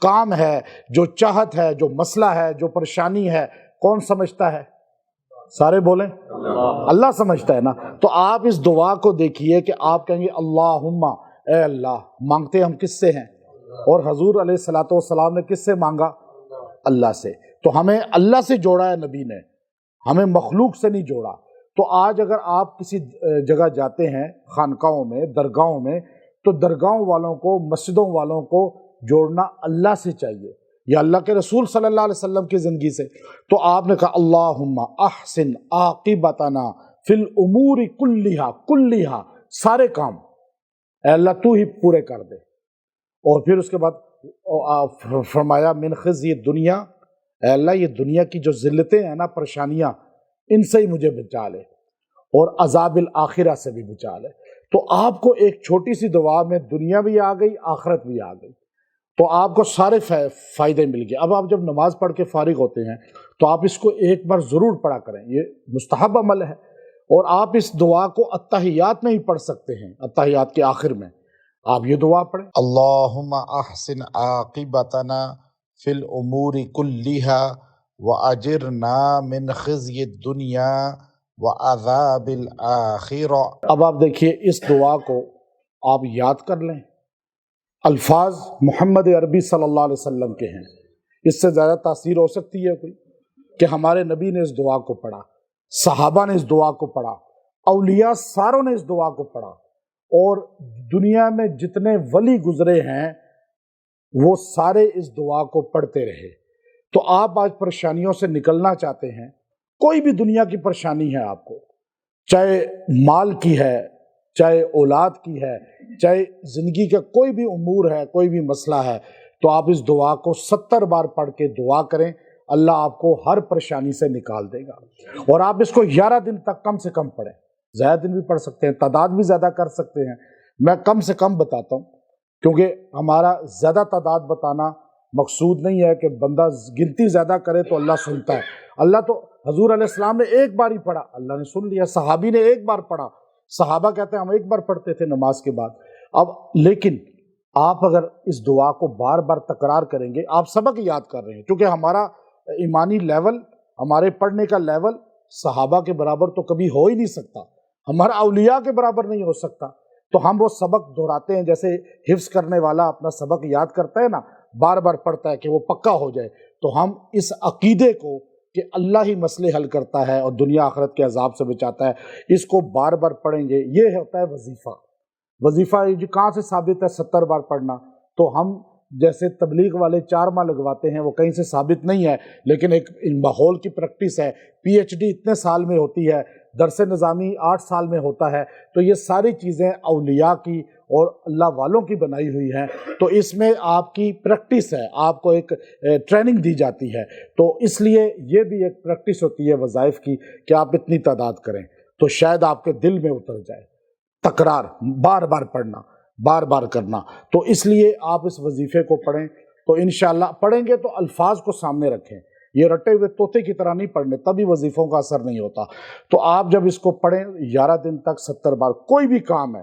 کام ہے، جو چاہت ہے، جو مسئلہ ہے، جو پریشانی ہے، کون سمجھتا ہے؟ سارے بولیں اللہ سمجھتا ہے نا۔ تو آپ اس دعا کو دیکھیے کہ آپ کہیں گے اللہم، اے اللہ، مانگتے ہم کس سے ہیں؟ اور حضور علیہ الصلوۃ والسلام نے کس سے مانگا؟ اللہ سے۔ تو ہمیں اللہ سے جوڑا ہے نبی نے، ہمیں مخلوق سے نہیں جوڑا۔ تو آج اگر آپ کسی جگہ جاتے ہیں، خانقاہوں میں، درگاہوں میں، تو درگاہوں والوں کو، مسجدوں والوں کو جوڑنا اللہ سے چاہیے یا اللہ کے رسول صلی اللہ علیہ وسلم کی زندگی سے۔ تو آپ نے کہا اللہم احسن عاقبتنا فی الامور کلیہا، سارے کام اے اللہ تو ہی پورے کر دے۔ اور پھر اس کے بعد فرمایا من خزی دنیا، اے اللہ یہ دنیا کی جو ذلتیں ہیں نا، پریشانیاں، ان سے ہی مجھے بچا لے، اور عذاب الآخرہ سے بھی بچا لے۔ تو آپ کو ایک چھوٹی سی دعا میں دنیا بھی آ گئی، آخرت بھی آ گئی، تو آپ کو سارے فائدے مل گئے۔ اب آپ جب نماز پڑھ کے فارغ ہوتے ہیں تو آپ اس کو ایک بار ضرور پڑھا کریں، یہ مستحب عمل ہے۔ اور آپ اس دعا کو اتحیات میں ہی پڑھ سکتے ہیں، اتحیات کے آخر میں آپ یہ دعا پڑھیں، اللہم احسن عاقبتنا فی الامور کلیہا واجرنا من خزی الدنیا وعذاب الآخرہ۔ اب آپ دیکھیے اس دعا کو آپ یاد کر لیں، الفاظ محمد عربی صلی اللہ علیہ وسلم کے ہیں، اس سے زیادہ تاثیر ہو سکتی ہے کوئی کہ ہمارے نبی نے اس دعا کو پڑھا، صحابہ نے اس دعا کو پڑھا، اولیاء ساروں نے اس دعا کو پڑھا، اور دنیا میں جتنے ولی گزرے ہیں وہ سارے اس دعا کو پڑھتے رہے۔ تو آپ آج پریشانیوں سے نکلنا چاہتے ہیں، کوئی بھی دنیا کی پریشانی ہے آپ کو، چاہے مال کی ہے، چاہے اولاد کی ہے، چاہے زندگی کا کوئی بھی امور ہے، کوئی بھی مسئلہ ہے، تو آپ اس دعا کو 70 بار پڑھ کے دعا کریں، اللہ آپ کو ہر پریشانی سے نکال دے گا۔ اور آپ اس کو 11 دن تک کم سے کم پڑھیں، زیادہ دن بھی پڑھ سکتے ہیں، تعداد بھی زیادہ کر سکتے ہیں، میں کم سے کم بتاتا ہوں کیونکہ ہمارا زیادہ تعداد بتانا مقصود نہیں ہے کہ بندہ گنتی زیادہ کرے تو اللہ سنتا ہے۔ اللہ تو حضور علیہ السلام نے ایک بار ہی پڑھا، اللہ نے سن لیا، صحابی نے ایک بار پڑھا، صحابہ کہتے ہیں ہم ایک بار پڑھتے تھے نماز کے بعد۔ اب لیکن آپ اگر اس دعا کو بار بار تکرار کریں گے، آپ سبق یاد کر رہے ہیں، کیونکہ ہمارا ایمانی لیول، ہمارے پڑھنے کا لیول صحابہ کے برابر تو کبھی ہو ہی نہیں سکتا، ہمارا اولیاء کے برابر نہیں ہو سکتا، تو ہم وہ سبق دہراتے ہیں، جیسے حفظ کرنے والا اپنا سبق یاد کرتا ہے نا، بار بار پڑھتا ہے کہ وہ پکا ہو جائے۔ تو ہم اس عقیدے کو کہ اللہ ہی مسئلے حل کرتا ہے اور دنیا آخرت کے عذاب سے بچاتا ہے، اس کو بار بار پڑھیں گے۔ یہ ہوتا ہے وظیفہ۔ وظیفہ یہ کہاں سے ثابت ہے 70 بار پڑھنا؟ تو ہم جیسے تبلیغ والے 4 ماہ لگواتے ہیں، وہ کہیں سے ثابت نہیں ہے، لیکن ایک ماحول کی پریکٹس ہے۔ پی ایچ ڈی اتنے سال میں ہوتی ہے، درس نظامی 8 سال میں ہوتا ہے، تو یہ ساری چیزیں اولیاء کی اور اللہ والوں کی بنائی ہوئی ہیں، تو اس میں آپ کی پریکٹس ہے، آپ کو ایک ٹریننگ دی جاتی ہے، تو اس لیے یہ بھی ایک پریکٹس ہوتی ہے وظائف کی کہ آپ اتنی تعداد کریں، تو شاید آپ کے دل میں اتر جائے۔ تکرار، بار بار پڑھنا، بار بار کرنا، تو اس لیے آپ اس وظیفے کو پڑھیں، تو انشاءاللہ پڑھیں گے تو الفاظ کو سامنے رکھیں، یہ رٹے ہوئے طوطے کی طرح نہیں پڑھنے، تبھی وظیفوں کا اثر نہیں ہوتا۔ تو آپ جب اس کو پڑھیں 11 دن تک 70 بار، کوئی بھی کام ہے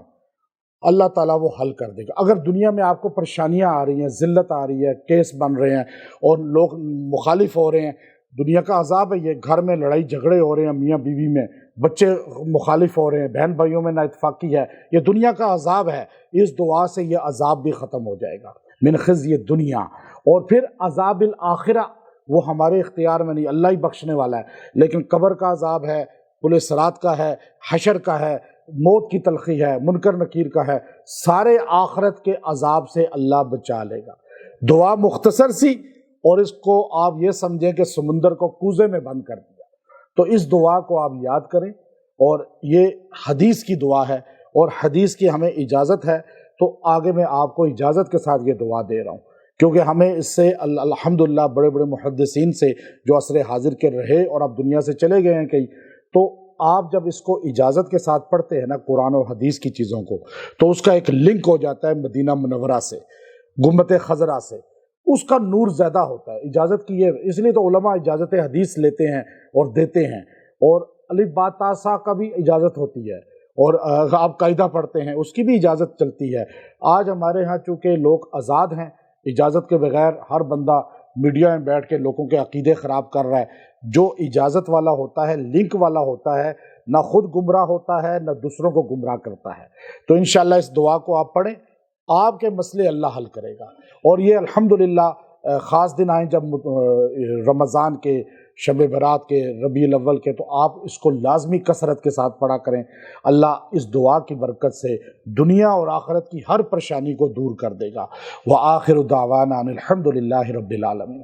اللہ تعالیٰ وہ حل کر دے گا۔ اگر دنیا میں آپ کو پریشانیاں آ رہی ہیں، ذلت آ رہی ہے، کیس بن رہے ہیں اور لوگ مخالف ہو رہے ہیں، دنیا کا عذاب ہے یہ، گھر میں لڑائی جھگڑے ہو رہے ہیں میاں بیوی میں، بچے مخالف ہو رہے ہیں، بہن بھائیوں میں نااتفاقی ہے، یہ دنیا کا عذاب ہے، اس دعا سے یہ عذاب بھی ختم ہو جائے گا، من خزی دنیا۔ اور پھر عذاب الآخرہ وہ ہمارے اختیار میں نہیں، اللہ ہی بخشنے والا ہے، لیکن قبر کا عذاب ہے، پل صراط کا ہے، حشر کا ہے، موت کی تلخی ہے، منکر نکیر کا ہے، سارے آخرت کے عذاب سے اللہ بچا لے گا۔ دعا مختصر سی، اور اس کو آپ یہ سمجھیں کہ سمندر کو کوزے میں بند کر دیا۔ تو اس دعا کو آپ یاد کریں، اور یہ حدیث کی دعا ہے اور حدیث کی ہمیں اجازت ہے، تو آگے میں آپ کو اجازت کے ساتھ یہ دعا دے رہا ہوں، کیونکہ ہمیں اس سے الحمدللہ بڑے بڑے محدثین سے جو عصر حاضر کے رہے اور اب دنیا سے چلے گئے ہیں کئی، تو آپ جب اس کو اجازت کے ساتھ پڑھتے ہیں نا قرآن اور حدیث کی چیزوں کو، تو اس کا ایک لنک ہو جاتا ہے مدینہ منورہ سے، گنبد خضرا سے، اس کا نور زیادہ ہوتا ہے اجازت کی، یہ اس لیے تو علماء اجازت حدیث لیتے ہیں اور دیتے ہیں، اور الف با تا سا کا بھی اجازت ہوتی ہے، اور آپ قاعدہ پڑھتے ہیں اس کی بھی اجازت چلتی ہے۔ آج ہمارے ہاں چونکہ لوگ آزاد ہیں، اجازت کے بغیر ہر بندہ میڈیا میں بیٹھ کے لوگوں کے عقیدے خراب کر رہا ہے۔ جو اجازت والا ہوتا ہے، لنک والا ہوتا ہے، نہ خود گمراہ ہوتا ہے نہ دوسروں کو گمراہ کرتا ہے۔ تو انشاءاللہ اس دعا کو آپ پڑھیں، آپ کے مسئلے اللہ حل کرے گا۔ اور یہ الحمدللہ خاص دن آئیں جب رمضان کے، شب برات کے، ربیع الاول کے، تو آپ اس کو لازمی کثرت کے ساتھ پڑھا کریں۔ اللہ اس دعا کی برکت سے دنیا اور آخرت کی ہر پریشانی کو دور کر دے گا۔ وآخر دعوانا ان الحمد للہ رب العالمین۔